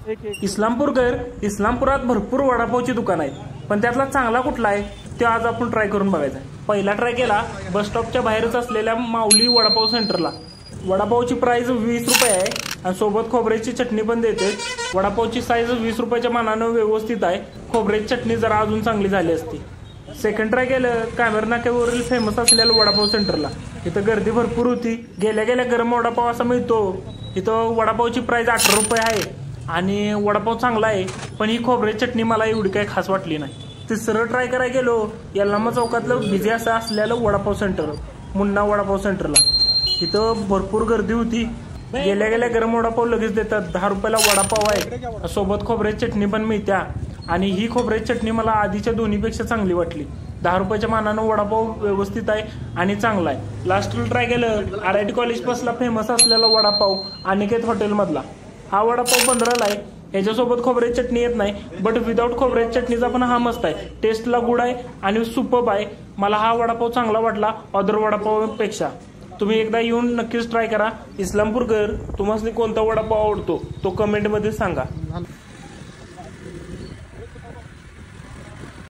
इस्लामपुरात भरपूर वडापावची दुकान आहेत, पण त्यातला चांगला कुठला आहे ते आज आपण ट्राय करून बघायचा. पहिला ट्राय केला बस स्टॉपच्या बाहेरच असलेल्या माऊली वडापाव सेंटरला. वडापावची प्राइस 20 रुपये आहे आणि सोबत खोबऱ्याची चटणी पण देते. वडापावची साईज 20 रुपयाच्या मानानं व्यवस्थित आहे. खोबऱ्याची चटणी जरा अजून चांगली झाली असती. सेकंड ट्राय केलं कामेर नाक्यावरील फेमस असलेल्या वडापाव सेंटरला. इथं गर्दी भरपूर होती. गेल्या गेल्या गरम वडापाव असा मिळतो. इथं वडापावची प्राइस 18 रुपये आहे आणि वडापाव चांगला आहे, पण ही खोबऱ्याची चटणी मला एवढी काही खास वाटली नाही. तिसरं ट्राय करायला गेलो यल्लामा चौकातलं बिझी असं असलेलं वडापाव सेंटर, मुन्ना वडापाव सेंटरला. इथं भरपूर गर्दी होती. गेल्या गेल्या गरम वडापाव लगेच देतात. 10 रुपयाला वडापाव आहे, सोबत खोबऱ्याची चटणी पण मिळत्या आणि ही खोबऱ्याची चटणी मला आधीच्या दोन्हीपेक्षा चांगली वाटली. 10 रुपयाच्या मानानं वडापाव व्यवस्थित आहे आणि चांगला आहे. लास्टला ट्राय केलं RIT कॉलेज पासला फेमस असलेला वडापाव अनिकेत हॉटेलमधला. हा वडापाव 15ला आहे. ह्याच्यासोबत खोबऱ्याची चटणी येत नाही, बट विदाऊट खोबऱ्याची चटणीचा पण हा मस्त आहे. टेस्टला गुड आहे आणि सुपर्ब आहे. मला हा वडापाव चांगला वाटला अदर वडापावपेक्षा. तुम्ही एकदा येऊन नक्कीच ट्राय करा. इस्लामपूरकर तुम्हाला कोणता वडापाव आवडतो तो कमेंटमध्ये सांगा.